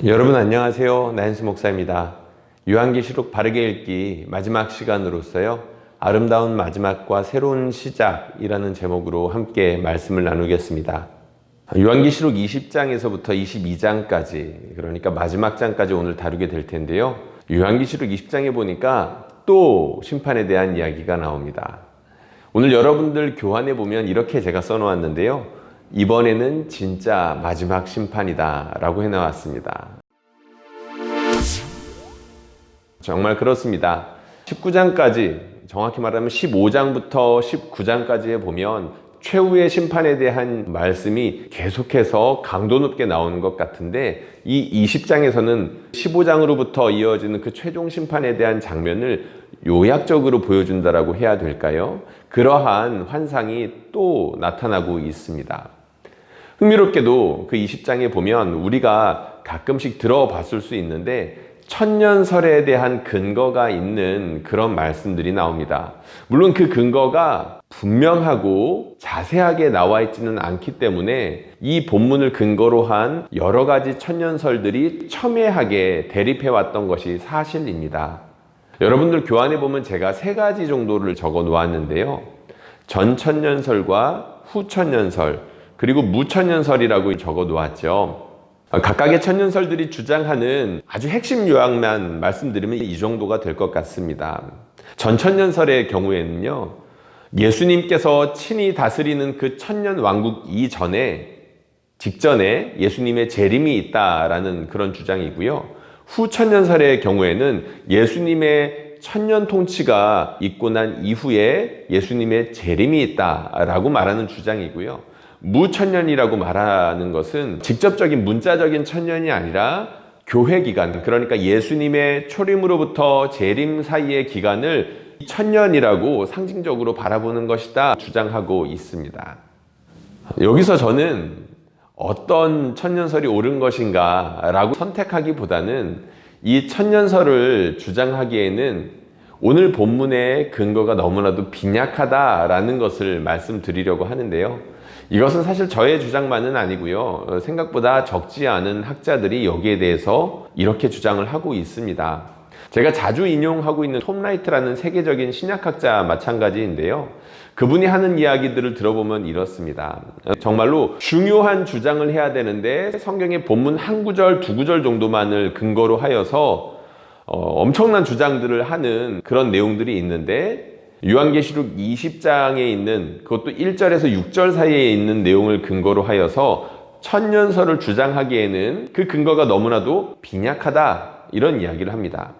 여러분 안녕하세요. 나현수 목사입니다. 요한계시록 바르게 읽기 마지막 시간으로서요. 아름다운 마지막과 새로운 시작이라는 제목으로 함께 말씀을 나누겠습니다. 요한계시록 20장에서부터 22장까지, 그러니까 마지막 장까지 오늘 다루게 될 텐데요. 요한계시록 20장에 보니까 또 심판에 대한 이야기가 나옵니다. 오늘 여러분들 교환해 보면 이렇게 제가 써놓았는데요. 이번에는 진짜 마지막 심판이다 라고 해놓았습니다. 정말 그렇습니다. 19장까지, 정확히 말하면 15장부터 19장까지에 보면 최후의 심판에 대한 말씀이 계속해서 강도 높게 나오는 것 같은데, 이 20장에서는 15장으로부터 이어지는 그 최종 심판에 대한 장면을 요약적으로 보여준다라고 해야 될까요? 그러한 환상이 또 나타나고 있습니다. 흥미롭게도 그 20장에 보면 우리가 가끔씩 들어봤을 수 있는데 천년설에 대한 근거가 있는 그런 말씀들이 나옵니다. 물론 그 근거가 분명하고 자세하게 나와 있지는 않기 때문에 이 본문을 근거로 한 여러 가지 천년설들이 첨예하게 대립해 왔던 것이 사실입니다. 여러분들 교환해 보면 제가 세 가지 정도를 적어 놓았는데요. 전천년설과 후천년설, 그리고 무천년설이라고 적어 놓았죠. 각각의 천년설들이 주장하는 아주 핵심 요약만 말씀드리면 이 정도가 될 것 같습니다. 전천년설의 경우에는요, 예수님께서 친히 다스리는 그 천년 왕국 직전에 예수님의 재림이 있다라는 그런 주장이고요. 후천년설의 경우에는 예수님의 천년 통치가 있고 난 이후에 예수님의 재림이 있다라고 말하는 주장이고요. 무천년이라고 말하는 것은 직접적인 문자적인 천년이 아니라 교회 기간, 그러니까 예수님의 초림으로부터 재림 사이의 기간을 천년이라고 상징적으로 바라보는 것이다 주장하고 있습니다. 여기서 저는 어떤 천년설이 옳은 것인가 라고 선택하기보다는 이 천년설을 주장하기에는 오늘 본문의 근거가 너무나도 빈약하다라는 것을 말씀드리려고 하는데요. 이것은 사실 저의 주장만은 아니고요. 생각보다 적지 않은 학자들이 여기에 대해서 이렇게 주장을 하고 있습니다. 제가 자주 인용하고 있는 톰 라이트라는 세계적인 신약학자 마찬가지인데요. 그분이 하는 이야기들을 들어보면 이렇습니다. 정말로 중요한 주장을 해야 되는데 성경의 본문 한 구절, 두 구절 정도만을 근거로 하여서 엄청난 주장들을 하는 그런 내용들이 있는데, 요한계시록 20장에 있는, 그것도 1절에서 6절 사이에 있는 내용을 근거로 하여서 천년설을 주장하기에는 그 근거가 너무나도 빈약하다, 이런 이야기를 합니다.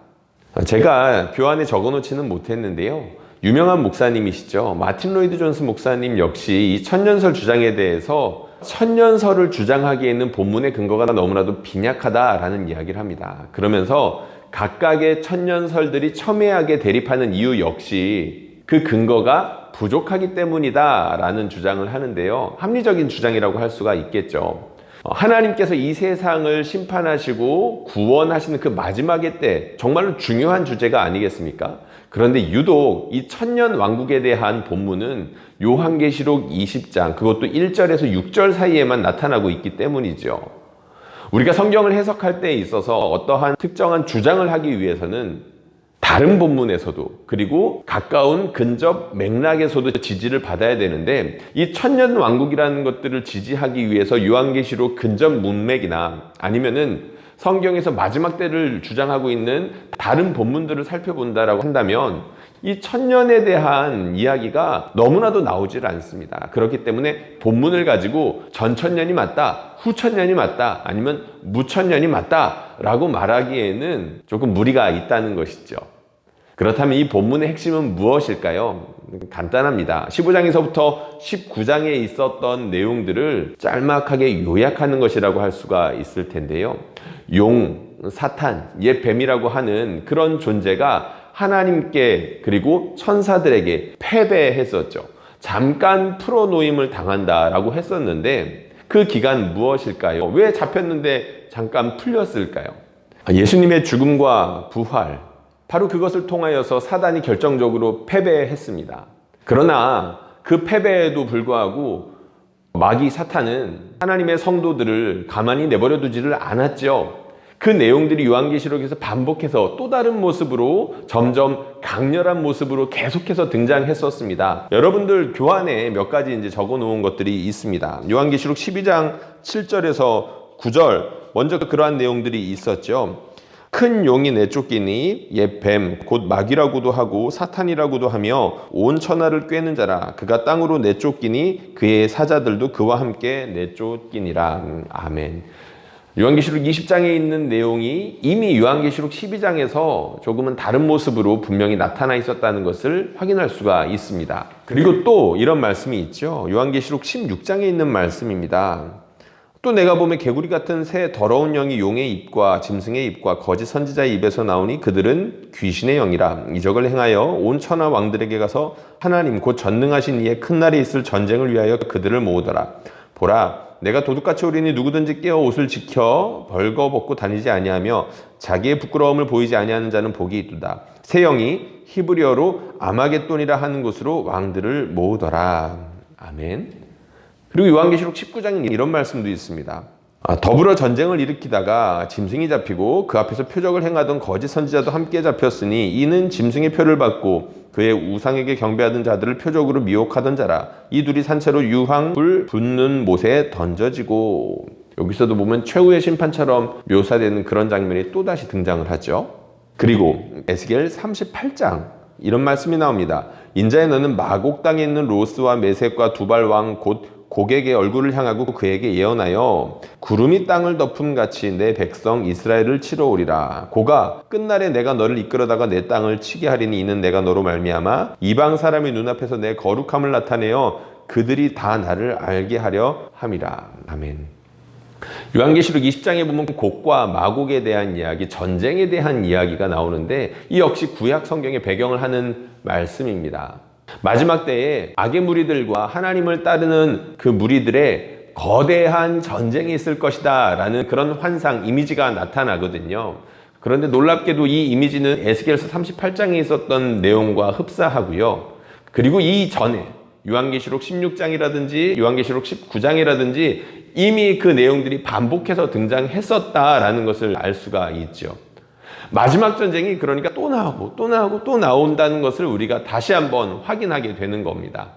제가 교환에 적어놓지는 못했는데요. 유명한 목사님이시죠. 마틴 로이드 존스 목사님 역시 이 천년설 주장에 대해서 천년설을 주장하기에는 본문의 근거가 너무나도 빈약하다라는 이야기를 합니다. 그러면서 각각의 천년설들이 첨예하게 대립하는 이유 역시 그 근거가 부족하기 때문이다 라는 주장을 하는데요. 합리적인 주장이라고 할 수가 있겠죠. 하나님께서 이 세상을 심판하시고 구원하시는 그 마지막의 때, 정말로 중요한 주제가 아니겠습니까? 그런데 유독 이 천년 왕국에 대한 본문은 요한계시록 20장, 그것도 1절에서 6절 사이에만 나타나고 있기 때문이죠. 우리가 성경을 해석할 때에 있어서 어떠한 특정한 주장을 하기 위해서는 다른 본문에서도, 그리고 가까운 근접 맥락에서도 지지를 받아야 되는데, 이 천년 왕국이라는 것들을 지지하기 위해서 요한계시록 근접 문맥이나 아니면은 성경에서 마지막 때를 주장하고 있는 다른 본문들을 살펴본다라고 한다면 이 천년에 대한 이야기가 너무나도 나오질 않습니다. 그렇기 때문에 본문을 가지고 전천년이 맞다, 후천년이 맞다, 아니면 무천년이 맞다 라고 말하기에는 조금 무리가 있다는 것이죠. 그렇다면 이 본문의 핵심은 무엇일까요? 간단합니다. 15장에서부터 19장에 있었던 내용들을 짤막하게 요약하는 것이라고 할 수가 있을 텐데요. 사탄, 옛 뱀이라고 하는 그런 존재가 하나님께 그리고 천사들에게 패배했었죠. 잠깐 풀어놓임을 당한다라고 했었는데 그 기간 무엇일까요? 왜 잡혔는데 잠깐 풀렸을까요? 예수님의 죽음과 부활, 바로 그것을 통하여서 사단이 결정적으로 패배했습니다. 그러나 그 패배에도 불구하고 마귀 사탄은 하나님의 성도들을 가만히 내버려 두지를 않았죠. 그 내용들이 요한계시록에서 반복해서 또 다른 모습으로 점점 강렬한 모습으로 계속해서 등장했었습니다. 여러분들 교환에 몇 가지 이제 적어 놓은 것들이 있습니다. 요한계시록 12장 7절에서 9절 먼저 그러한 내용들이 있었죠. 큰 용이 내쫓기니 옛 뱀 곧 마귀라고도 하고 사탄이라고도 하며 온 천하를 꿰는 자라. 그가 땅으로 내쫓기니 그의 사자들도 그와 함께 내쫓기니라. 아멘. 요한계시록 20장에 있는 내용이 이미 요한계시록 12장에서 조금은 다른 모습으로 분명히 나타나 있었다는 것을 확인할 수가 있습니다. 그리고 또 이런 말씀이 있죠. 요한계시록 16장에 있는 말씀입니다. 또 내가 보면 개구리 같은 새 더러운 영이 용의 입과 짐승의 입과 거짓 선지자의 입에서 나오니 그들은 귀신의 영이라. 이적을 행하여 온 천하 왕들에게 가서 하나님 곧 전능하신 이의 큰 날이 있을 전쟁을 위하여 그들을 모으더라. 보라, 내가 도둑같이 오리니 누구든지 깨어 옷을 지켜 벌거벗고 다니지 아니하며 자기의 부끄러움을 보이지 아니하는 자는 복이 있도다. 새 영이 히브리어로 아마겟돈이라 하는 곳으로 왕들을 모으더라. 아멘. 그리고 요한계시록 19장에 이런 말씀도 있습니다. 더불어 전쟁을 일으키다가 짐승이 잡히고 그 앞에서 표적을 행하던 거짓 선지자도 함께 잡혔으니 이는 짐승의 표를 받고 그의 우상에게 경배하던 자들을 표적으로 미혹하던 자라. 이 둘이 산채로 유황불 붙는 못에 던져지고. 여기서도 보면 최후의 심판처럼 묘사되는 그런 장면이 또다시 등장을 하죠. 그리고 에스겔 38장 이런 말씀이 나옵니다. 인자의 너는 마곡 땅에 있는 로스와 메섹과 두발 왕 곧 고객의 얼굴을 향하고 그에게 예언하여 구름이 땅을 덮음같이 내 백성 이스라엘을 치러 오리라. 고가 끝날에 내가 너를 이끌어다가 내 땅을 치게 하리니 이는 내가 너로 말미암아 이방 사람의 눈앞에서 내 거룩함을 나타내어 그들이 다 나를 알게 하려 함이라. 아멘. 요한계시록 20장에 보면 곡과 마곡에 대한 이야기, 전쟁에 대한 이야기가 나오는데 이 역시 구약 성경의 배경을 하는 말씀입니다. 마지막 때에 악의 무리들과 하나님을 따르는 그 무리들의 거대한 전쟁이 있을 것이다 라는 그런 환상, 이미지가 나타나거든요. 그런데 놀랍게도 이 이미지는 에스겔서 38장에 있었던 내용과 흡사하고요. 그리고 이 전에 요한계시록 16장이라든지 요한계시록 19장이라든지 이미 그 내용들이 반복해서 등장했었다라는 것을 알 수가 있죠. 마지막 전쟁이 그러니까 또 나오고 또 나오고 또 나온다는 것을 우리가 다시 한번 확인하게 되는 겁니다.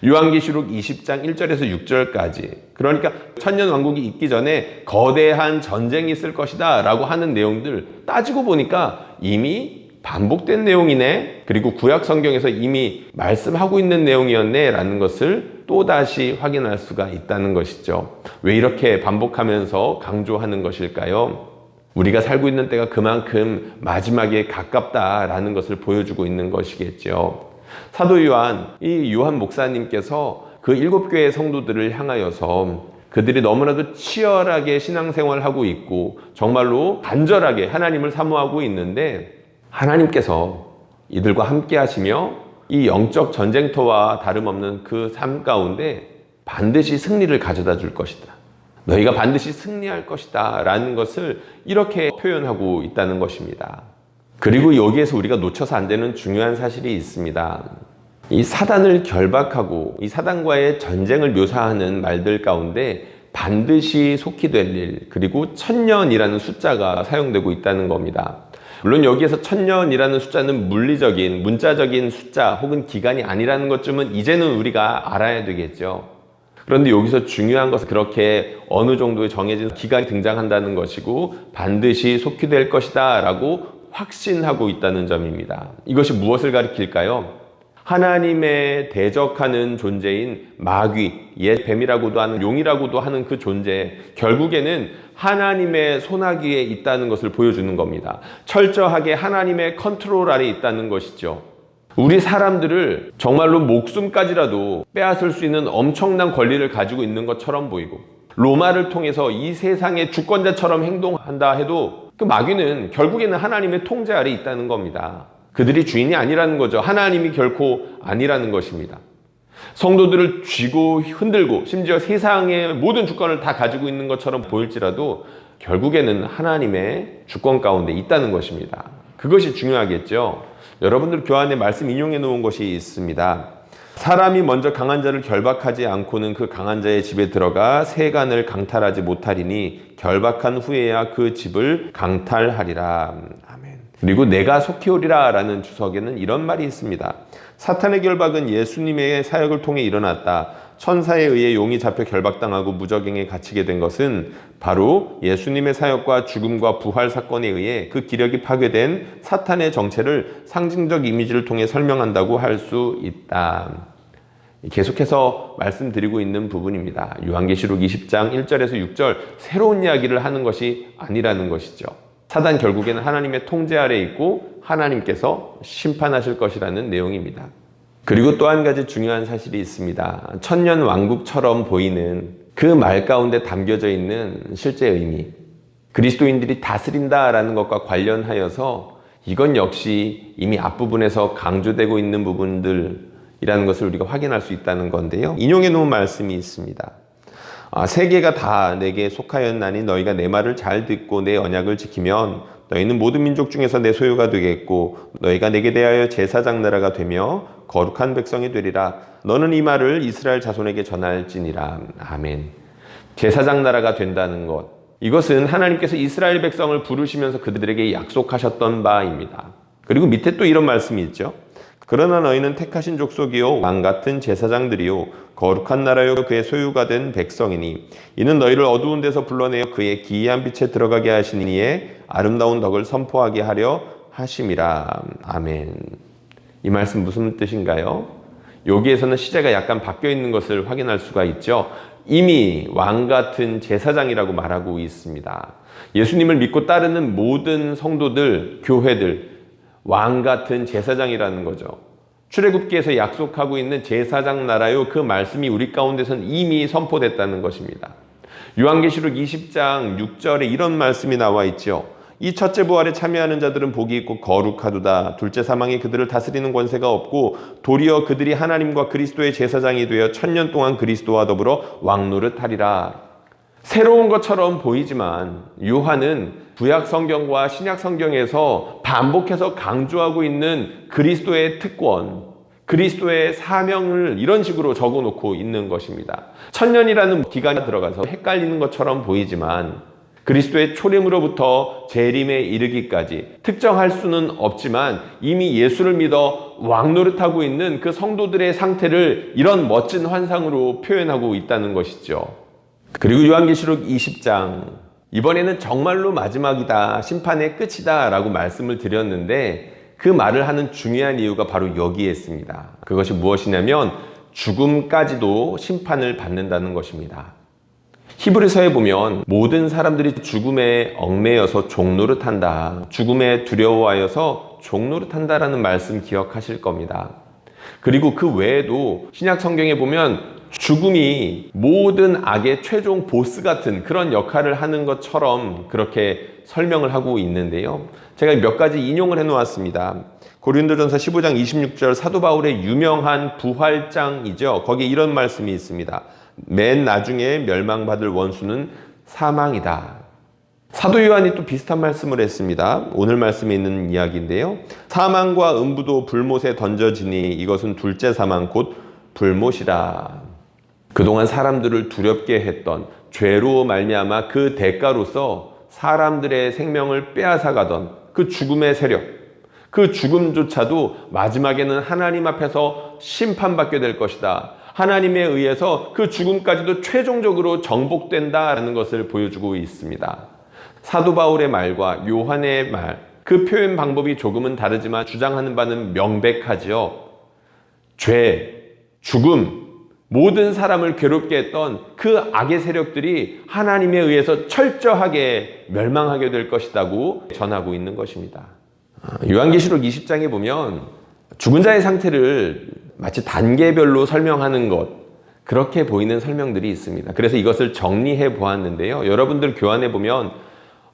요한계시록 20장 1절에서 6절까지, 그러니까 천년왕국이 있기 전에 거대한 전쟁이 있을 것이다 라고 하는 내용들 따지고 보니까 이미 반복된 내용이네, 그리고 구약 성경에서 이미 말씀하고 있는 내용이었네 라는 것을 또다시 확인할 수가 있다는 것이죠. 왜 이렇게 반복하면서 강조하는 것일까요? 우리가 살고 있는 때가 그만큼 마지막에 가깝다라는 것을 보여주고 있는 것이겠죠. 사도 요한, 이 요한 목사님께서 그 7교회 성도들을 향하여서 그들이 너무나도 치열하게 신앙생활하고 있고 정말로 간절하게 하나님을 사모하고 있는데 하나님께서 이들과 함께 하시며 이 영적 전쟁터와 다름없는 그 삶 가운데 반드시 승리를 가져다 줄 것이다. 너희가 반드시 승리할 것이다 라는 것을 이렇게 표현하고 있다는 것입니다. 그리고 여기에서 우리가 놓쳐서 안 되는 중요한 사실이 있습니다. 이 사단을 결박하고 이 사단과의 전쟁을 묘사하는 말들 가운데 반드시 속히 될 일, 그리고 1000년이라는 숫자가 사용되고 있다는 겁니다. 물론 여기에서 1000년이라는 숫자는 물리적인, 문자적인 숫자 혹은 기간이 아니라는 것쯤은 이제는 우리가 알아야 되겠죠. 그런데 여기서 중요한 것은 그렇게 어느 정도의 정해진 기간이 등장한다는 것이고 반드시 속히 될 것이다 라고 확신하고 있다는 점입니다. 이것이 무엇을 가리킬까요? 하나님의 대적하는 존재인 마귀, 옛 뱀이라고도 하는 용이라고도 하는 그 존재, 결국에는 하나님의 손아귀에 있다는 것을 보여주는 겁니다. 철저하게 하나님의 컨트롤 아래 있다는 것이죠. 우리 사람들을 정말로 목숨까지라도 빼앗을 수 있는 엄청난 권리를 가지고 있는 것처럼 보이고 로마를 통해서 이 세상의 주권자처럼 행동한다 해도 그 마귀는 결국에는 하나님의 통제 아래 있다는 겁니다. 그들이 주인이 아니라는 거죠. 하나님이 결코 아니라는 것입니다. 성도들을 쥐고 흔들고 심지어 세상의 모든 주권을 다 가지고 있는 것처럼 보일지라도 결국에는 하나님의 주권 가운데 있다는 것입니다. 그것이 중요하겠죠. 여러분들 교환에 말씀 인용해 놓은 것이 있습니다. 사람이 먼저 강한 자를 결박하지 않고는 그 강한 자의 집에 들어가 세간을 강탈하지 못하리니 결박한 후에야 그 집을 강탈하리라. 아멘. 그리고 내가 속히 오리라 라는 주석에는 이런 말이 있습니다. 사탄의 결박은 예수님의 사역을 통해 일어났다. 천사에 의해 용이 잡혀 결박당하고 무적행에 갇히게 된 것은 바로 예수님의 사역과 죽음과 부활 사건에 의해 그 기력이 파괴된 사탄의 정체를 상징적 이미지를 통해 설명한다고 할 수 있다. 계속해서 말씀드리고 있는 부분입니다. 요한계시록 20장 1절에서 6절 새로운 이야기를 하는 것이 아니라는 것이죠. 사단 결국에는 하나님의 통제 아래에 있고 하나님께서 심판하실 것이라는 내용입니다. 그리고 또 한 가지 중요한 사실이 있습니다. 천년 왕국처럼 보이는 그 말 가운데 담겨져 있는 실제 의미, 그리스도인들이 다스린다라는 것과 관련하여서 이건 역시 이미 앞부분에서 강조되고 있는 부분들이라는 것을 우리가 확인할 수 있다는 건데요. 인용해 놓은 말씀이 있습니다. 세계가 다 내게 속하였나니 너희가 내 말을 잘 듣고 내 언약을 지키면 너희는 모든 민족 중에서 내 소유가 되겠고 너희가 내게 대하여 제사장 나라가 되며 거룩한 백성이 되리라. 너는 이 말을 이스라엘 자손에게 전할지니라. 아멘. 제사장 나라가 된다는 것, 이것은 하나님께서 이스라엘 백성을 부르시면서 그들에게 약속하셨던 바입니다. 그리고 밑에 또 이런 말씀이 있죠. 그러나 너희는 택하신 족속이요 왕같은 제사장들이요 거룩한 나라요 그의 소유가 된 백성이니 이는 너희를 어두운 데서 불러내어 그의 기이한 빛에 들어가게 하신 이의 아름다운 덕을 선포하게 하려 하심이라. 아멘. 이 말씀 무슨 뜻인가요? 여기에서는 시제가 약간 바뀌어 있는 것을 확인할 수가 있죠. 이미 왕같은 제사장이라고 말하고 있습니다. 예수님을 믿고 따르는 모든 성도들, 교회들 왕같은 제사장이라는 거죠. 출애굽기에서 약속하고 있는 제사장 나라요 그 말씀이 우리 가운데선 이미 선포됐다는 것입니다. 요한계시록 20장 6절에 이런 말씀이 나와 있죠. 이 첫째 부활에 참여하는 자들은 복이 있고 거룩하도다. 둘째 사망이 그들을 다스리는 권세가 없고 도리어 그들이 하나님과 그리스도의 제사장이 되어 천년 동안 그리스도와 더불어 왕노릇하리라. 새로운 것처럼 보이지만 요한은 구약 성경과 신약 성경에서 반복해서 강조하고 있는 그리스도의 특권, 그리스도의 사명을 이런 식으로 적어놓고 있는 것입니다. 천년이라는 기간이 들어가서 헷갈리는 것처럼 보이지만 그리스도의 초림으로부터 재림에 이르기까지 특정할 수는 없지만 이미 예수를 믿어 왕노릇하고 있는 그 성도들의 상태를 이런 멋진 환상으로 표현하고 있다는 것이죠. 그리고 요한계시록 20장, 이번에는 정말로 마지막이다, 심판의 끝이다 라고 말씀을 드렸는데 그 말을 하는 중요한 이유가 바로 여기에 있습니다. 그것이 무엇이냐면 죽음까지도 심판을 받는다는 것입니다. 히브리서에 보면 모든 사람들이 죽음에 얽매여서 종노릇한다, 죽음에 두려워하여서 종노릇한다라는 말씀 기억하실 겁니다. 그리고 그 외에도 신약 성경에 보면 죽음이 모든 악의 최종 보스 같은 그런 역할을 하는 것처럼 그렇게 설명을 하고 있는데요. 제가 몇 가지 인용을 해놓았습니다. 고린도전서 15장 26절 사도 바울의 유명한 부활장이죠. 거기에 이런 말씀이 있습니다. 맨 나중에 멸망받을 원수는 사망이다. 사도 요한이 또 비슷한 말씀을 했습니다. 오늘 말씀에 있는 이야기인데요. 사망과 음부도 불못에 던져지니 이것은 둘째 사망 곧 불못이라. 그동안 사람들을 두렵게 했던 죄로 말미암아 그 대가로서 사람들의 생명을 빼앗아가던 그 죽음의 세력, 그 죽음조차도 마지막에는 하나님 앞에서 심판받게 될 것이다. 하나님에 의해서 그 죽음까지도 최종적으로 정복된다라는 것을 보여주고 있습니다. 사도 바울의 말과 요한의 말, 그 표현 방법이 조금은 다르지만 주장하는 바는 명백하지요. 죄, 죽음, 모든 사람을 괴롭게 했던 그 악의 세력들이 하나님에 의해서 철저하게 멸망하게 될 것이라고 전하고 있는 것입니다. 요한계시록 20장에 보면 죽은 자의 상태를 마치 단계별로 설명하는 것, 그렇게 보이는 설명들이 있습니다. 그래서 이것을 정리해 보았는데요. 여러분들 교환해 보면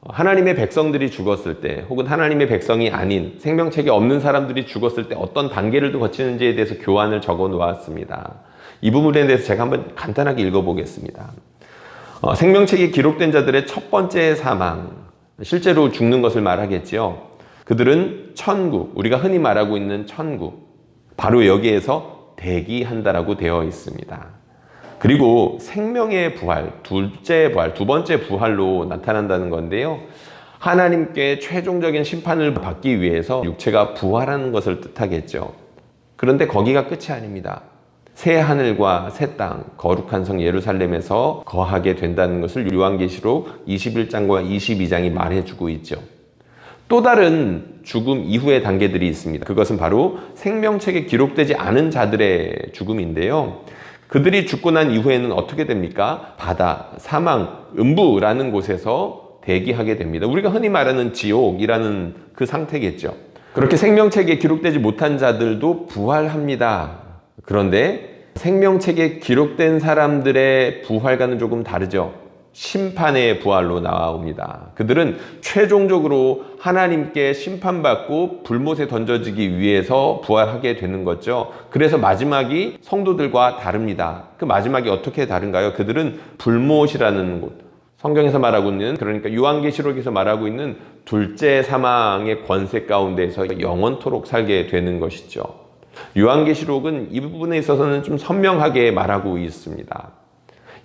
하나님의 백성들이 죽었을 때 혹은 하나님의 백성이 아닌 생명책이 없는 사람들이 죽었을 때 어떤 단계를 거치는지에 대해서 교환을 적어 놓았습니다. 이 부분에 대해서 제가 한번 간단하게 읽어보겠습니다. 생명책에 기록된 자들의 첫 번째 사망, 실제로 죽는 것을 말하겠지요. 그들은 천국, 우리가 흔히 말하고 있는 천국, 바로 여기에서 대기한다라고 되어 있습니다. 그리고 생명의 부활, 두 번째 부활로 나타난다는 건데요. 하나님께 최종적인 심판을 받기 위해서 육체가 부활하는 것을 뜻하겠죠. 그런데 거기가 끝이 아닙니다. 새 하늘과 새 땅, 거룩한 성 예루살렘에서 거하게 된다는 것을 요한계시록 21장과 22장이 말해주고 있죠. 또 다른 죽음 이후의 단계들이 있습니다. 그것은 바로 생명책에 기록되지 않은 자들의 죽음인데요. 그들이 죽고 난 이후에는 어떻게 됩니까? 바다, 사망, 음부라는 곳에서 대기하게 됩니다. 우리가 흔히 말하는 지옥이라는 그 상태겠죠. 그렇게 생명책에 기록되지 못한 자들도 부활합니다. 그런데 생명책에 기록된 사람들의 부활과는 조금 다르죠. 심판의 부활로 나옵니다. 그들은 최종적으로 하나님께 심판받고 불못에 던져지기 위해서 부활하게 되는 거죠. 그래서 마지막이 성도들과 다릅니다. 그 마지막이 어떻게 다른가요? 그들은 불못이라는 곳, 성경에서 말하고 있는, 그러니까 요한계시록에서 말하고 있는 둘째 사망의 권세 가운데서 영원토록 살게 되는 것이죠. 요한계시록은 이 부분에 있어서는 좀 선명하게 말하고 있습니다.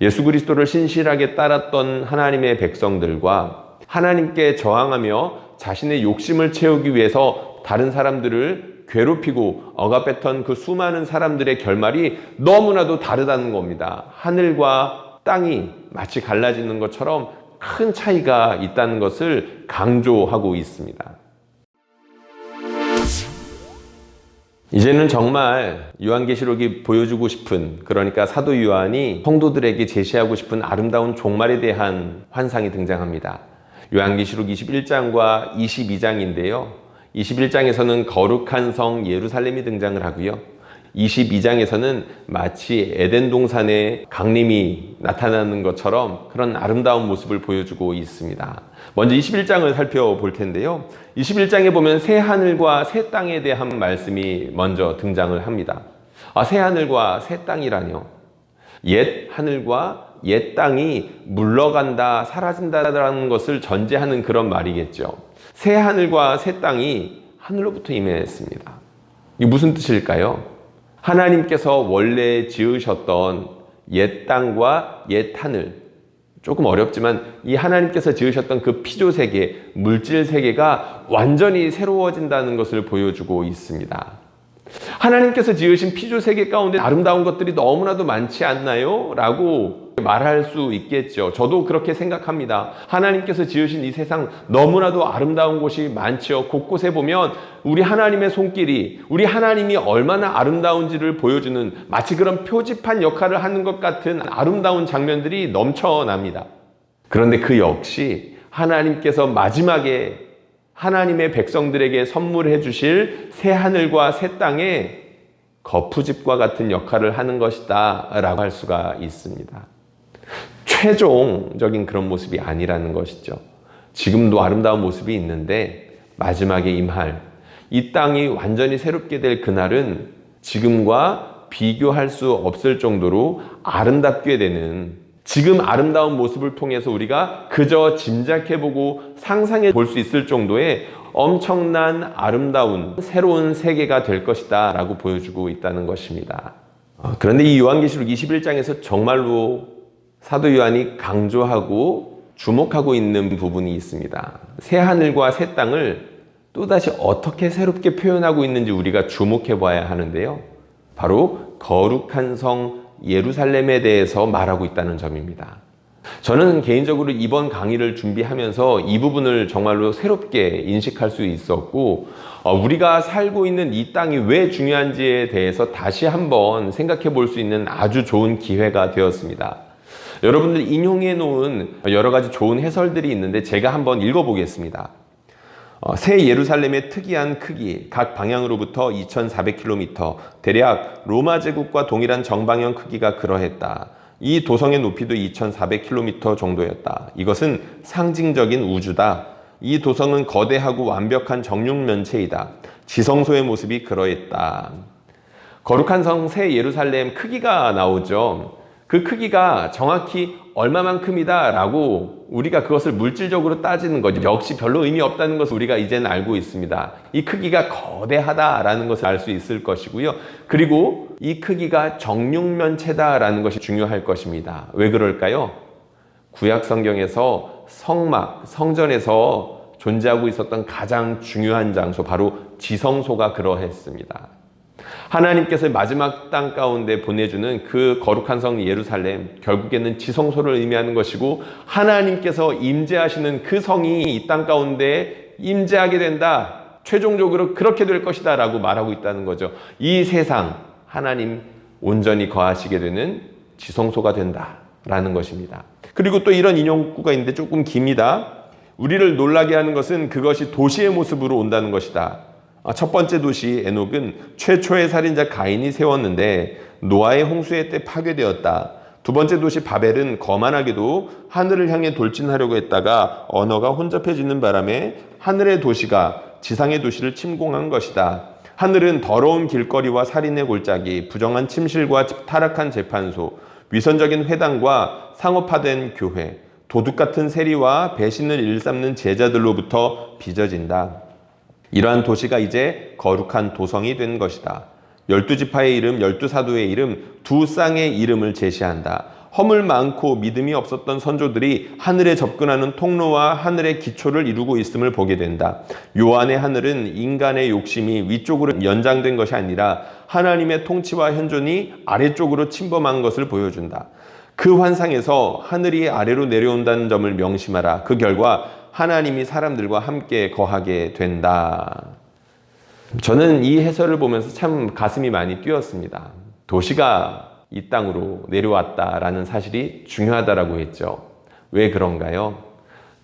예수 그리스도를 신실하게 따랐던 하나님의 백성들과 하나님께 저항하며 자신의 욕심을 채우기 위해서 다른 사람들을 괴롭히고 억압했던 그 수많은 사람들의 결말이 너무나도 다르다는 겁니다. 하늘과 땅이 마치 갈라지는 것처럼 큰 차이가 있다는 것을 강조하고 있습니다. 이제는 정말 요한계시록이 보여주고 싶은, 그러니까 사도 요한이 성도들에게 제시하고 싶은 아름다운 종말에 대한 환상이 등장합니다. 요한계시록 21장과 22장인데요. 21장에서는 거룩한 성 예루살렘이 등장을 하고요. 22장에서는 마치 에덴 동산에 강림이 나타나는 것처럼 그런 아름다운 모습을 보여주고 있습니다. 먼저 21장을 살펴볼 텐데요. 21장에 보면 새 하늘과 새 땅에 대한 말씀이 먼저 등장을 합니다. 새 하늘과 새 땅이라뇨. 옛 하늘과 옛 땅이 물러간다, 사라진다라는 것을 전제하는 그런 말이겠죠. 새 하늘과 새 땅이 하늘로부터 임했습니다. 이게 무슨 뜻일까요? 하나님께서 원래 지으셨던 옛 땅과 옛 하늘, 조금 어렵지만 이 하나님께서 지으셨던 그 피조세계, 물질세계가 완전히 새로워진다는 것을 보여주고 있습니다. 하나님께서 지으신 피조세계 가운데 아름다운 것들이 너무나도 많지 않나요? 라고 말할 수 있겠죠. 저도 그렇게 생각합니다. 하나님께서 지으신 이 세상 너무나도 아름다운 곳이 많죠. 곳곳에 보면 우리 하나님의 손길이, 우리 하나님이 얼마나 아름다운지를 보여주는 마치 그런 표지판 역할을 하는 것 같은 아름다운 장면들이 넘쳐납니다. 그런데 그 역시 하나님께서 마지막에 하나님의 백성들에게 선물해 주실 새 하늘과 새 땅에 거푸집과 같은 역할을 하는 것이다 라고 할 수가 있습니다. 최종적인 그런 모습이 아니라는 것이죠. 지금도 아름다운 모습이 있는데 마지막에 임할 이 땅이 완전히 새롭게 될 그날은 지금과 비교할 수 없을 정도로 아름답게 되는, 지금 아름다운 모습을 통해서 우리가 그저 짐작해보고 상상해 볼 수 있을 정도의 엄청난 아름다운 새로운 세계가 될 것이다 라고 보여주고 있다는 것입니다. 그런데 이 요한계시록 21장에서 정말로 사도 요한이 강조하고 주목하고 있는 부분이 있습니다. 새 하늘과 새 땅을 또다시 어떻게 새롭게 표현하고 있는지 우리가 주목해 봐야 하는데요. 바로 거룩한 성 예루살렘에 대해서 말하고 있다는 점입니다. 저는 개인적으로 이번 강의를 준비하면서 이 부분을 정말로 새롭게 인식할 수 있었고, 우리가 살고 있는 이 땅이 왜 중요한지에 대해서 다시 한번 생각해 볼 수 있는 아주 좋은 기회가 되었습니다. 여러분들 인용해 놓은 여러 가지 좋은 해설들이 있는데 제가 한번 읽어보겠습니다. 새 예루살렘의 특이한 크기, 각 방향으로부터 2400km, 대략 로마 제국과 동일한 정방형 크기가 그러했다. 이 도성의 높이도 2400km 정도였다. 이것은 상징적인 우주다. 이 도성은 거대하고 완벽한 정육면체이다. 지성소의 모습이 그러했다. 거룩한 성 새 예루살렘 크기가 나오죠. 그 크기가 정확히 얼마만큼이다 라고 우리가 그것을 물질적으로 따지는 거죠. 역시 별로 의미 없다는 것을 우리가 이제는 알고 있습니다. 이 크기가 거대하다라는 것을 알 수 있을 것이고요. 그리고 이 크기가 정육면체다라는 것이 중요할 것입니다. 왜 그럴까요? 구약 성경에서 성막, 성전에서 존재하고 있었던 가장 중요한 장소, 바로 지성소가 그러했습니다. 하나님께서 마지막 땅 가운데 보내주는 그 거룩한 성 예루살렘, 결국에는 지성소를 의미하는 것이고, 하나님께서 임재하시는 그 성이 이 땅 가운데 임재하게 된다, 최종적으로 그렇게 될 것이다 라고 말하고 있다는 거죠. 이 세상 하나님 온전히 거하시게 되는 지성소가 된다 라는 것입니다. 그리고 또 이런 인용구가 있는데 조금 깁니다. 우리를 놀라게 하는 것은 그것이 도시의 모습으로 온다는 것이다. 첫 번째 도시 에녹은 최초의 살인자 가인이 세웠는데 노아의 홍수의 때 파괴되었다. 두 번째 도시 바벨은 거만하게도 하늘을 향해 돌진하려고 했다가 언어가 혼잡해지는 바람에 하늘의 도시가 지상의 도시를 침공한 것이다. 하늘은 더러운 길거리와 살인의 골짜기, 부정한 침실과 타락한 재판소, 위선적인 회당과 상업화된 교회, 도둑 같은 세리와 배신을 일삼는 제자들로부터 빚어진다. 이러한 도시가 이제 거룩한 도성이 된 것이다. 12지파의 이름, 12사도의 이름, 두 쌍의 이름을 제시한다. 허물 많고 믿음이 없었던 선조들이 하늘에 접근하는 통로와 하늘의 기초를 이루고 있음을 보게 된다. 요한의 하늘은 인간의 욕심이 위쪽으로 연장된 것이 아니라 하나님의 통치와 현존이 아래쪽으로 침범한 것을 보여준다. 그 환상에서 하늘이 아래로 내려온다는 점을 명심하라. 그 결과 하나님이 사람들과 함께 거하게 된다. 저는 이 해설을 보면서 참 가슴이 많이 뛰었습니다. 도시가 이 땅으로 내려왔다라는 사실이 중요하다라고 했죠. 왜 그런가요?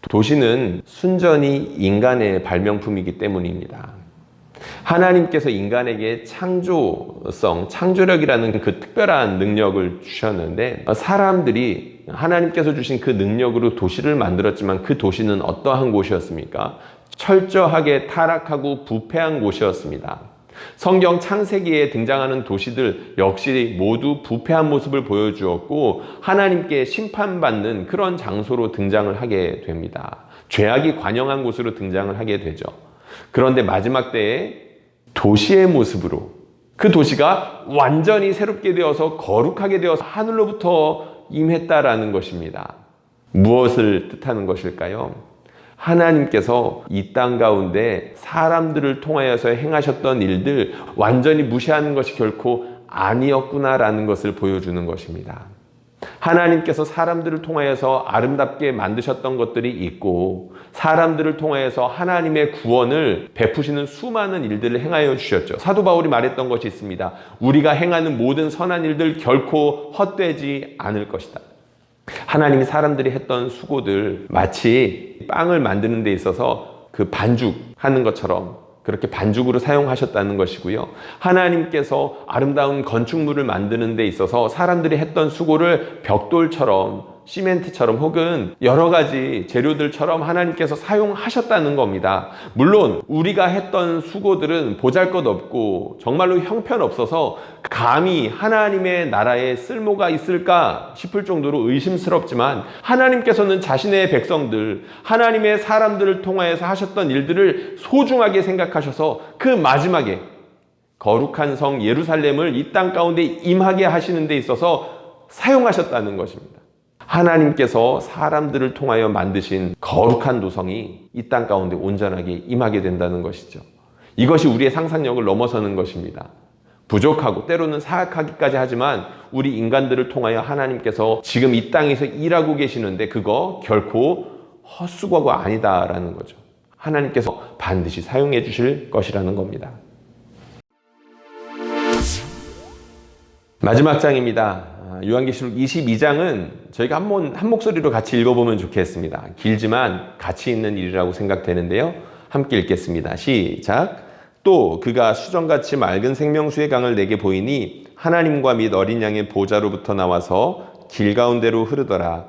도시는 순전히 인간의 발명품이기 때문입니다. 하나님께서 인간에게 창조성, 창조력이라는 그 특별한 능력을 주셨는데, 사람들이 하나님께서 주신 그 능력으로 도시를 만들었지만 그 도시는 어떠한 곳이었습니까? 철저하게 타락하고 부패한 곳이었습니다. 성경 창세기에 등장하는 도시들 역시 모두 부패한 모습을 보여주었고 하나님께 심판받는 그런 장소로 등장을 하게 됩니다. 죄악이 관영한 곳으로 등장을 하게 되죠. 그런데 마지막 때에 도시의 모습으로, 그 도시가 완전히 새롭게 되어서 거룩하게 되어서 하늘로부터 임했다라는 것입니다. 무엇을 뜻하는 것일까요? 하나님께서 이 땅 가운데 사람들을 통하여서 행하셨던 일들 완전히 무시하는 것이 결코 아니었구나라는 것을 보여주는 것입니다. 하나님께서 사람들을 통하여서 아름답게 만드셨던 것들이 있고 사람들을 통하여서 하나님의 구원을 베푸시는 수많은 일들을 행하여 주셨죠. 사도 바울이 말했던 것이 있습니다. 우리가 행하는 모든 선한 일들 결코 헛되지 않을 것이다. 하나님이 사람들이 했던 수고들 마치 빵을 만드는 데 있어서 그 반죽하는 것처럼 그렇게 반죽으로 사용하셨다는 것이고요. 하나님께서 아름다운 건축물을 만드는 데 있어서 사람들이 했던 수고를 벽돌처럼 시멘트처럼 혹은 여러 가지 재료들처럼 하나님께서 사용하셨다는 겁니다. 물론 우리가 했던 수고들은 보잘것없고 정말로 형편없어서 감히 하나님의 나라에 쓸모가 있을까 싶을 정도로 의심스럽지만 하나님께서는 자신의 백성들, 하나님의 사람들을 통하여서 하셨던 일들을 소중하게 생각하셔서 그 마지막에 거룩한 성 예루살렘을 이 땅 가운데 임하게 하시는 데 있어서 사용하셨다는 것입니다. 하나님께서 사람들을 통하여 만드신 거룩한 도성이 이 땅 가운데 온전하게 임하게 된다는 것이죠. 이것이 우리의 상상력을 넘어서는 것입니다. 부족하고 때로는 사악하기까지 하지만 우리 인간들을 통하여 하나님께서 지금 이 땅에서 일하고 계시는데 그거 결코 헛수고가 아니다라는 거죠. 하나님께서 반드시 사용해 주실 것이라는 겁니다. 마지막 장입니다. 요한계시록 22장은 저희가 한 목소리로 같이 읽어보면 좋겠습니다. 길지만 가치 있는 일이라고 생각되는데요. 함께 읽겠습니다. 시작. 또 그가 수정같이 맑은 생명수의 강을 내게 보이니 하나님과 및 어린 양의 보좌로부터 나와서 길 가운데로 흐르더라.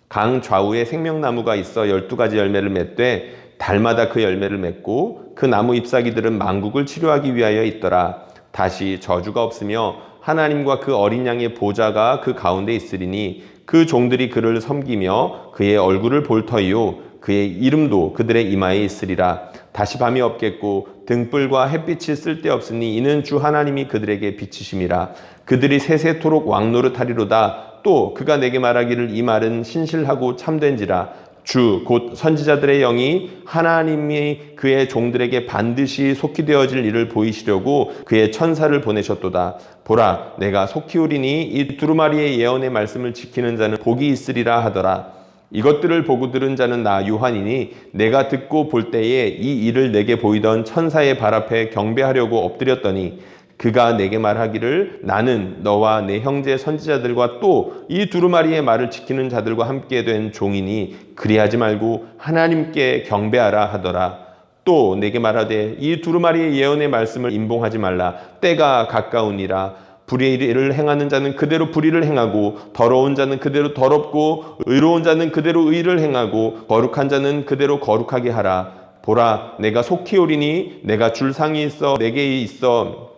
강 좌우에 생명나무가 있어 12가지 열매를 맺되 달마다 그 열매를 맺고 그 나무 잎사귀들은 만국을 치료하기 위하여 있더라. 다시 저주가 없으며 하나님과 그 어린 양의 보좌가 그 가운데 있으리니 그 종들이 그를 섬기며 그의 얼굴을 볼 터이요 그의 이름도 그들의 이마에 있으리라. 다시 밤이 없겠고 등불과 햇빛이 쓸데없으니 이는 주 하나님이 그들에게 비치심이라. 그들이 세세토록 왕노릇하리로다. 또 그가 내게 말하기를 이 말은 신실하고 참된지라. 주 곧 선지자들의 영이 하나님이 그의 종들에게 반드시 속히 되어질 일을 보이시려고 그의 천사를 보내셨도다. 보라, 내가 속히 오리니 이 두루마리의 예언의 말씀을 지키는 자는 복이 있으리라 하더라. 이것들을 보고 들은 자는 나 요한이니 내가 듣고 볼 때에 이 일을 내게 보이던 천사의 발 앞에 경배하려고 엎드렸더니 그가 내게 말하기를 나는 너와 내 형제 선지자들과 또 이 두루마리의 말을 지키는 자들과 함께 된 종이니 그리하지 말고 하나님께 경배하라 하더라. 또 내게 말하되 이 두루마리의 예언의 말씀을 임봉하지 말라. 때가 가까우니라. 불의를 행하는 자는 그대로 불의를 행하고 더러운 자는 그대로 더럽고 의로운 자는 그대로 의를 행하고 거룩한 자는 그대로 거룩하게 하라. 보라, 내가 속히 오리니 내가 줄 상이 있어 내게 있어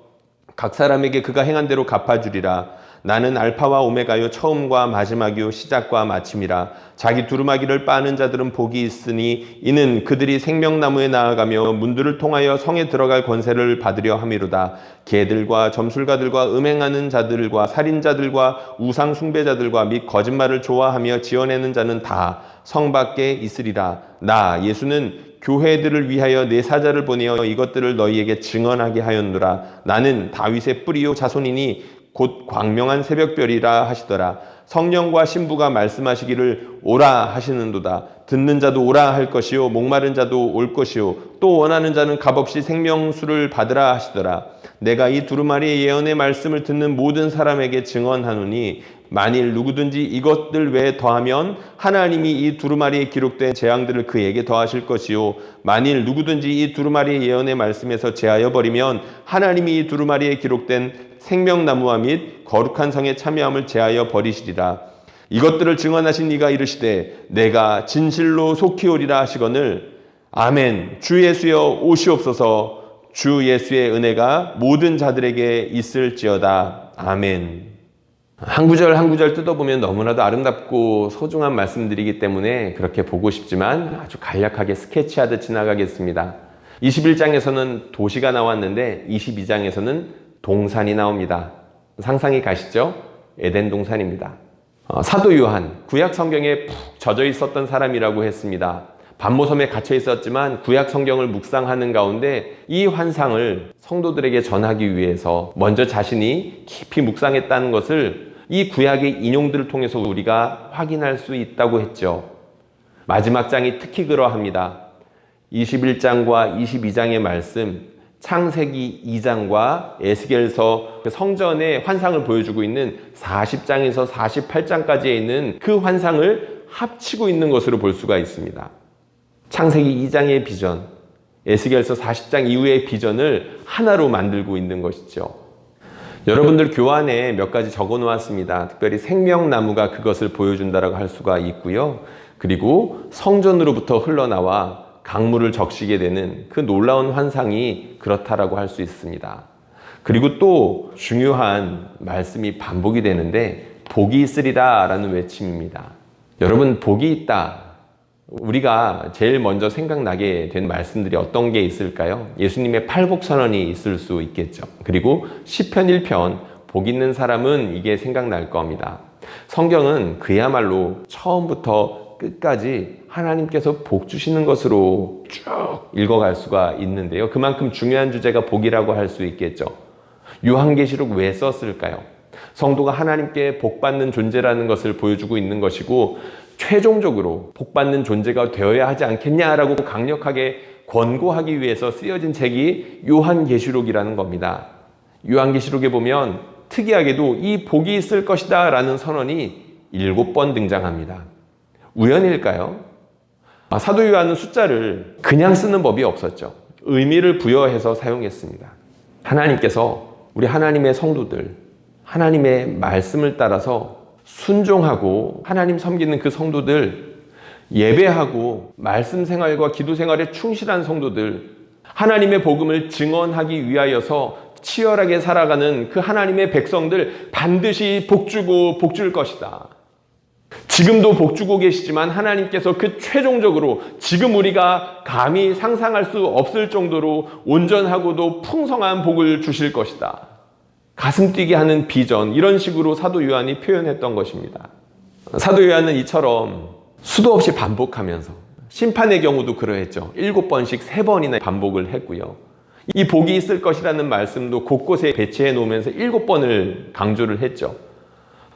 각 사람에게 그가 행한 대로 갚아주리라. 나는 알파와 오메가요 처음과 마지막이요 시작과 마침이라. 자기 두루마기를 빠는 자들은 복이 있으니 이는 그들이 생명나무에 나아가며 문들을 통하여 성에 들어갈 권세를 받으려 함이로다. 개들과 점술가들과 음행하는 자들과 살인자들과 우상 숭배자들과 및 거짓말을 좋아하며 지어내는 자는 다 성 밖에 있으리라. 나 예수는 교회들을 위하여 내 사자를 보내어 이것들을 너희에게 증언하게 하였노라. 나는 다윗의 뿌리요 자손이니 곧 광명한 새벽별이라 하시더라. 성령과 신부가 말씀하시기를 오라 하시는도다. 듣는 자도 오라 할 것이요 목마른 자도 올 것이요 또 원하는 자는 값없이 생명수를 받으라 하시더라. 내가 이 두루마리의 예언의 말씀을 듣는 모든 사람에게 증언하노니 만일 누구든지 이것들 외에 더하면 하나님이 이 두루마리에 기록된 재앙들을 그에게 더하실 것이요 만일 누구든지 이 두루마리의 예언의 말씀에서 제하여 버리면 하나님이 이 두루마리에 기록된 생명나무와 및 거룩한 성에 참여함을 제하여 버리시리라. 이것들을 증언하신 이가 이르시되 내가 진실로 속히 오리라 하시거늘 아멘. 주 예수여 오시옵소서. 주 예수의 은혜가 모든 자들에게 있을지어다. 아멘. 한 구절 한 구절 뜯어보면 너무나도 아름답고 소중한 말씀들이기 때문에 그렇게 보고 싶지만 아주 간략하게 스케치하듯 지나가겠습니다. 21장에서는 도시가 나왔는데 22장에서는 동산이 나옵니다. 상상이 가시죠? 에덴 동산입니다. 사도 요한, 구약 성경에 푹 젖어 있었던 사람이라고 했습니다. 반모섬에 갇혀 있었지만 구약 성경을 묵상하는 가운데 이 환상을 성도들에게 전하기 위해서 먼저 자신이 깊이 묵상했다는 것을 이 구약의 인용들을 통해서 우리가 확인할 수 있다고 했죠. 마지막 장이 특히 그러합니다. 21장과 22장의 말씀, 창세기 2장과 에스겔서 성전의 환상을 보여주고 있는 40장에서 48장까지에 있는 그 환상을 합치고 있는 것으로 볼 수가 있습니다. 창세기 2장의 비전, 에스겔서 40장 이후의 비전을 하나로 만들고 있는 것이죠. 여러분들 교환에 몇 가지 적어 놓았습니다. 특별히 생명나무가 그것을 보여준다라고 할 수가 있고요. 그리고 성전으로부터 흘러나와 강물을 적시게 되는 그 놀라운 환상이 그렇다라고 할 수 있습니다. 그리고 또 중요한 말씀이 반복이 되는데 복이 있으리라 라는 외침입니다. 여러분, 복이 있다. 우리가 제일 먼저 생각나게 된 말씀들이 어떤 게 있을까요? 예수님의 팔복선언이 있을 수 있겠죠. 그리고 시편 1편 복 있는 사람은 이게 생각날 겁니다. 성경은 그야말로 처음부터 끝까지 하나님께서 복 주시는 것으로 쭉 읽어갈 수가 있는데요. 그만큼 중요한 주제가 복이라고 할 수 있겠죠. 요한계시록 왜 썼을까요? 성도가 하나님께 복받는 존재라는 것을 보여주고 있는 것이고 최종적으로 복받는 존재가 되어야 하지 않겠냐라고 강력하게 권고하기 위해서 쓰여진 책이 요한계시록이라는 겁니다. 요한계시록에 보면 특이하게도 이 복이 있을 것이다 라는 선언이 7번 등장합니다. 우연일까요? 사도 요한은 숫자를 그냥 쓰는 법이 없었죠. 의미를 부여해서 사용했습니다. 하나님께서 우리 하나님의 성도들, 하나님의 말씀을 따라서 순종하고 하나님 섬기는 그 성도들, 예배하고 말씀 생활과 기도 생활에 충실한 성도들, 하나님의 복음을 증언하기 위하여서 치열하게 살아가는 그 하나님의 백성들 반드시 복주고 복줄 것이다. 지금도 복주고 계시지만 하나님께서 그 최종적으로 지금 우리가 감히 상상할 수 없을 정도로 온전하고도 풍성한 복을 주실 것이다. 가슴 뛰게 하는 비전, 이런 식으로 사도 요한이 표현했던 것입니다. 사도 요한은 이처럼 수도 없이 반복하면서, 심판의 경우도 그러했죠. 7번씩 3번이나 반복을 했고요. 이 복이 있을 것이라는 말씀도 곳곳에 배치해 놓으면서 7번을 강조를 했죠.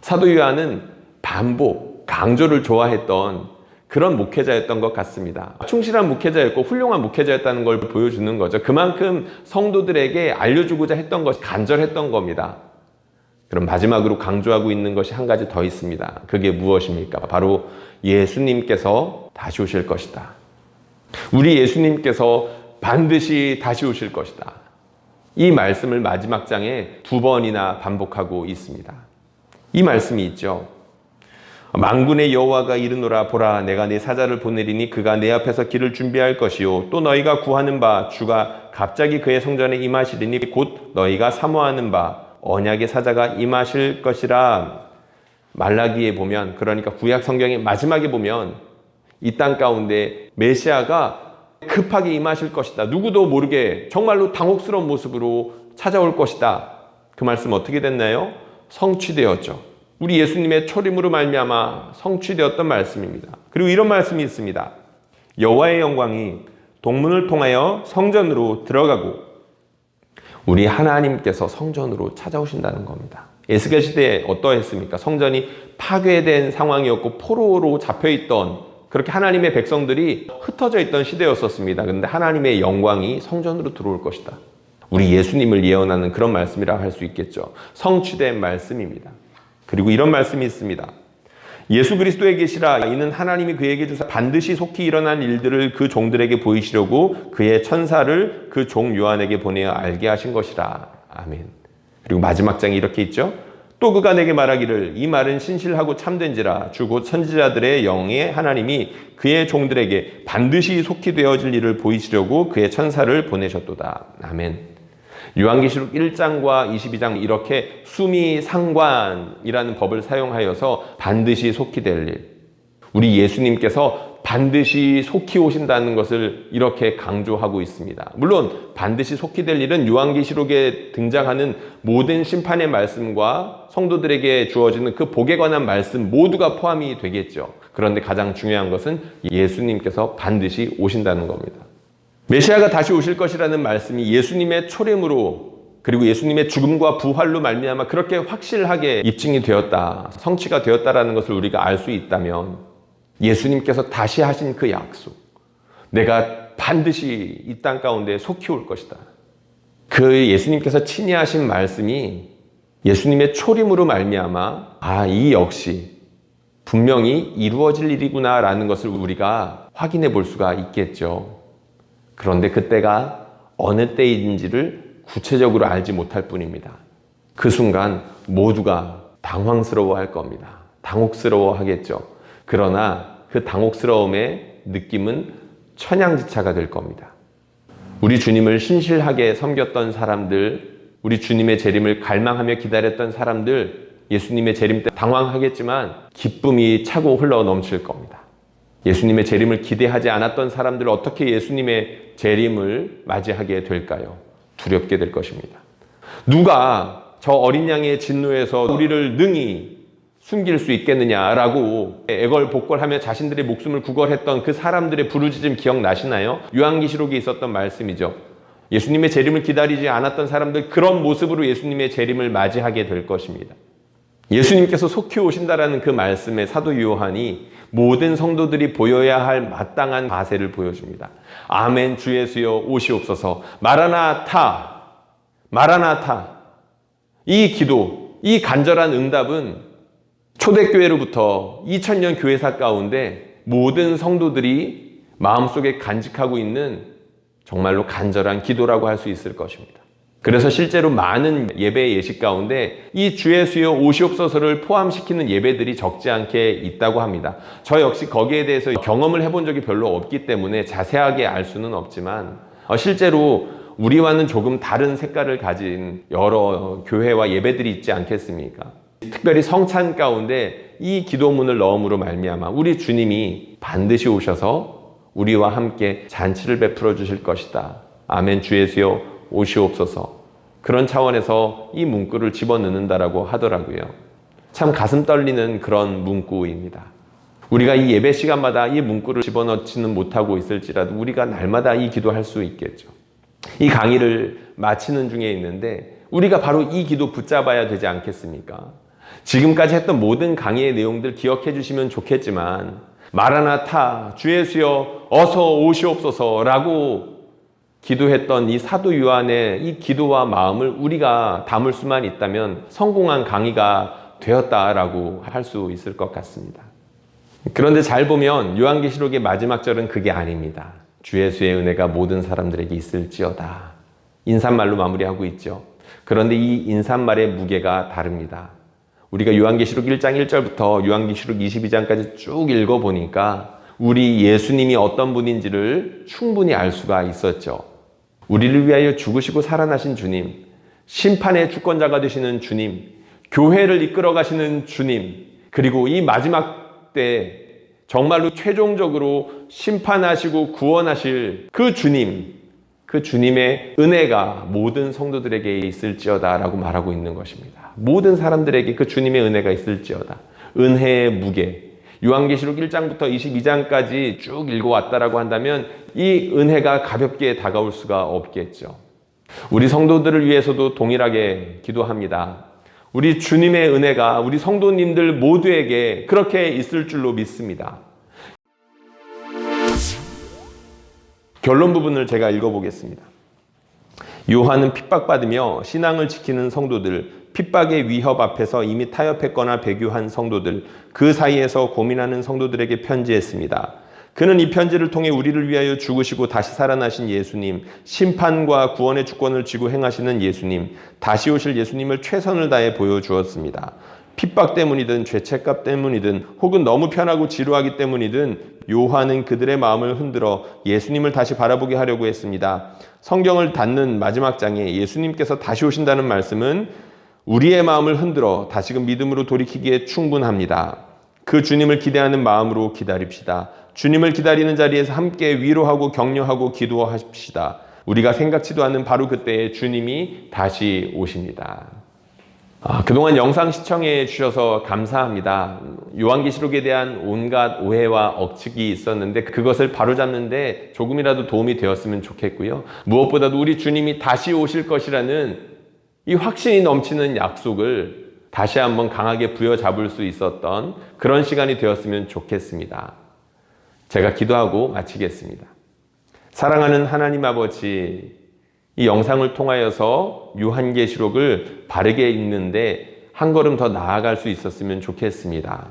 사도 요한은 반복, 강조를 좋아했던 그런 목회자였던 것 같습니다. 충실한 목회자였고 훌륭한 목회자였다는 걸 보여주는 거죠. 그만큼 성도들에게 알려주고자 했던 것이 간절했던 겁니다. 그럼 마지막으로 강조하고 있는 것이 한 가지 더 있습니다. 그게 무엇입니까? 바로 예수님께서 다시 오실 것이다. 우리 예수님께서 반드시 다시 오실 것이다. 이 말씀을 마지막 장에 2번이나 반복하고 있습니다. 이 말씀이 있죠. 만군의 여호와가 이르노라, 보라, 내가 내 사자를 보내리니 그가 내 앞에서 길을 준비할 것이요, 또 너희가 구하는 바 주가 갑자기 그의 성전에 임하시리니 곧 너희가 사모하는 바 언약의 사자가 임하실 것이라. 말라기에 보면, 그러니까 구약 성경의 마지막에 보면 이 땅 가운데 메시아가 급하게 임하실 것이다. 누구도 모르게 정말로 당혹스러운 모습으로 찾아올 것이다. 그 말씀 어떻게 됐나요? 성취되었죠. 우리 예수님의 초림으로 말미암아 성취되었던 말씀입니다. 그리고 이런 말씀이 있습니다. 여호와의 영광이 동문을 통하여 성전으로 들어가고, 우리 하나님께서 성전으로 찾아오신다는 겁니다. 에스겔 시대에 어떠했습니까? 성전이 파괴된 상황이었고 포로로 잡혀있던, 그렇게 하나님의 백성들이 흩어져 있던 시대였었습니다. 그런데 하나님의 영광이 성전으로 들어올 것이다. 우리 예수님을 예언하는 그런 말씀이라 할 수 있겠죠. 성취된 말씀입니다. 그리고 이런 말씀이 있습니다. 예수 그리스도에 계시라, 이는 하나님이 그에게 주사 반드시 속히 일어난 일들을 그 종들에게 보이시려고 그의 천사를 그 종 요한에게 보내어 알게 하신 것이라. 아멘. 그리고 마지막 장에 이렇게 있죠. 또 그가 내게 말하기를, 이 말은 신실하고 참된지라, 주 곧 선지자들의 영의 하나님이 그의 종들에게 반드시 속히 되어질 일을 보이시려고 그의 천사를 보내셨도다. 아멘. 요한계시록 1장과 22장 이렇게 수미상관이라는 법을 사용하여서 반드시 속히 될 일, 우리 예수님께서 반드시 속히 오신다는 것을 이렇게 강조하고 있습니다. 물론 반드시 속히 될 일은 요한계시록에 등장하는 모든 심판의 말씀과 성도들에게 주어지는 그 복에 관한 말씀 모두가 포함이 되겠죠. 그런데 가장 중요한 것은 예수님께서 반드시 오신다는 겁니다. 메시아가 다시 오실 것이라는 말씀이 예수님의 초림으로, 그리고 예수님의 죽음과 부활로 말미암아 그렇게 확실하게 입증이 되었다, 성취가 되었다라는 것을 우리가 알 수 있다면, 예수님께서 다시 하신 그 약속, 내가 반드시 이 땅 가운데 속히 올 것이다, 그 예수님께서 친히 하신 말씀이 예수님의 초림으로 말미암아 이 역시 분명히 이루어질 일이구나 라는 것을 우리가 확인해 볼 수가 있겠죠. 그런데 그때가 어느 때인지를 구체적으로 알지 못할 뿐입니다. 그 순간 모두가 당황스러워 할 겁니다. 당혹스러워 하겠죠. 그러나 그 당혹스러움의 느낌은 천양지차가 될 겁니다. 우리 주님을 신실하게 섬겼던 사람들, 우리 주님의 재림을 갈망하며 기다렸던 사람들, 예수님의 재림 때 당황하겠지만 기쁨이 차고 흘러 넘칠 겁니다. 예수님의 재림을 기대하지 않았던 사람들 어떻게 예수님의 재림을 맞이하게 될까요? 두렵게 될 것입니다. 누가 저 어린 양의 진노에서 우리를 능히 숨길 수 있겠느냐라고 애걸복걸하며 자신들의 목숨을 구걸했던 그 사람들의 부르짖음 기억나시나요? 요한계시록에 있었던 말씀이죠. 예수님의 재림을 기다리지 않았던 사람들, 그런 모습으로 예수님의 재림을 맞이하게 될 것입니다. 예수님께서 속히 오신다라는 그 말씀에 사도 요한이 모든 성도들이 보여야 할 마땅한 자세를 보여줍니다. 아멘, 주 예수여 오시옵소서. 마라나타, 마라나타. 이 기도, 이 간절한 응답은 초대교회로부터 2000년 교회사 가운데 모든 성도들이 마음속에 간직하고 있는 정말로 간절한 기도라고 할 수 있을 것입니다. 그래서 실제로 많은 예배 예식 가운데 이 주 예수여 오시옵소서를 포함시키는 예배들이 적지 않게 있다고 합니다. 저 역시 거기에 대해서 경험을 해본 적이 별로 없기 때문에 자세하게 알 수는 없지만 실제로 우리와는 조금 다른 색깔을 가진 여러 교회와 예배들이 있지 않겠습니까? 특별히 성찬 가운데 이 기도문을 넣음으로 말미암아 우리 주님이 반드시 오셔서 우리와 함께 잔치를 베풀어 주실 것이다. 아멘. 주 예수여 오시옵소서. 그런 차원에서 이 문구를 집어넣는다라고 하더라고요. 참 가슴 떨리는 그런 문구입니다. 우리가 이 예배 시간마다 이 문구를 집어넣지는 못하고 있을지라도 우리가 날마다 이 기도할 수 있겠죠. 이 강의를 마치는 중에 있는데 우리가 바로 이 기도 붙잡아야 되지 않겠습니까? 지금까지 했던 모든 강의의 내용들 기억해 주시면 좋겠지만 마라나타 주 예수여 어서 오시옵소서라고 기도했던 이 사도 요한의 이 기도와 마음을 우리가 담을 수만 있다면 성공한 강의가 되었다라고 할 수 있을 것 같습니다. 그런데 잘 보면 요한계시록의 마지막 절은 그게 아닙니다. 주 예수의 은혜가 모든 사람들에게 있을지어다. 인사말로 마무리하고 있죠. 그런데 이 인사말의 무게가 다릅니다. 우리가 요한계시록 1장 1절부터 요한계시록 22장까지 쭉 읽어보니까 우리 예수님이 어떤 분인지를 충분히 알 수가 있었죠. 우리를 위하여 죽으시고 살아나신 주님, 심판의 주권자가 되시는 주님, 교회를 이끌어 가시는 주님, 그리고 이 마지막 때 정말로 최종적으로 심판하시고 구원하실 그 주님, 그 주님의 은혜가 모든 성도들에게 있을지어다 라고 말하고 있는 것입니다. 모든 사람들에게 그 주님의 은혜가 있을지어다. 은혜의 무게. 요한계시록 1장부터 22장까지 쭉 읽어왔다라고 한다면 이 은혜가 가볍게 다가올 수가 없겠죠. 우리 성도들을 위해서도 동일하게 기도합니다. 우리 주님의 은혜가 우리 성도님들 모두에게 그렇게 있을 줄로 믿습니다. 결론 부분을 제가 읽어보겠습니다. 요한은 핍박받으며 신앙을 지키는 성도들, 핍박의 위협 앞에서 이미 타협했거나 배교한 성도들, 그 사이에서 고민하는 성도들에게 편지했습니다. 그는 이 편지를 통해 우리를 위하여 죽으시고 다시 살아나신 예수님, 심판과 구원의 주권을 쥐고 행하시는 예수님, 다시 오실 예수님을 최선을 다해 보여주었습니다. 핍박 때문이든 죄책감 때문이든 혹은 너무 편하고 지루하기 때문이든 요한은 그들의 마음을 흔들어 예수님을 다시 바라보게 하려고 했습니다. 성경을 닫는 마지막 장에 예수님께서 다시 오신다는 말씀은 우리의 마음을 흔들어 다시금 믿음으로 돌이키기에 충분합니다. 그 주님을 기대하는 마음으로 기다립시다. 주님을 기다리는 자리에서 함께 위로하고 격려하고 기도합시다. 우리가 생각지도 않는 바로 그때에 주님이 다시 오십니다. 그동안 영상 시청해 주셔서 감사합니다. 요한계시록에 대한 온갖 오해와 억측이 있었는데 그것을 바로잡는데 조금이라도 도움이 되었으면 좋겠고요. 무엇보다도 우리 주님이 다시 오실 것이라는 이 확신이 넘치는 약속을 다시 한번 강하게 부여잡을 수 있었던 그런 시간이 되었으면 좋겠습니다. 제가 기도하고 마치겠습니다. 사랑하는 하나님 아버지, 이 영상을 통하여서 요한계시록을 바르게 읽는데 한 걸음 더 나아갈 수 있었으면 좋겠습니다.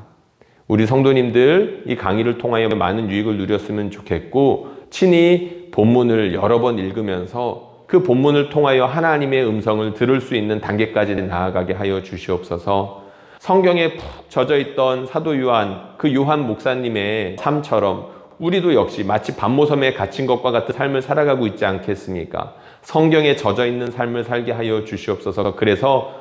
우리 성도님들 이 강의를 통하여 많은 유익을 누렸으면 좋겠고 친히 본문을 여러 번 읽으면서 그 본문을 통하여 하나님의 음성을 들을 수 있는 단계까지 나아가게 하여 주시옵소서. 성경에 푹 젖어있던 사도 요한, 그 요한 목사님의 삶처럼 우리도 역시 마치 반모섬에 갇힌 것과 같은 삶을 살아가고 있지 않겠습니까? 성경에 젖어있는 삶을 살게 하여 주시옵소서. 그래서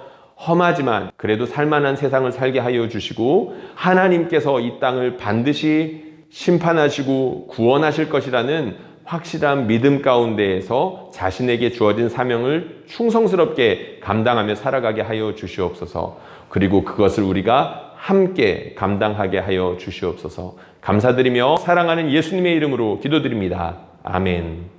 험하지만 그래도 살만한 세상을 살게 하여 주시고 하나님께서 이 땅을 반드시 심판하시고 구원하실 것이라는 확실한 믿음 가운데에서 자신에게 주어진 사명을 충성스럽게 감당하며 살아가게 하여 주시옵소서. 그리고 그것을 우리가 함께 감당하게 하여 주시옵소서. 감사드리며 사랑하는 예수님의 이름으로 기도드립니다. 아멘.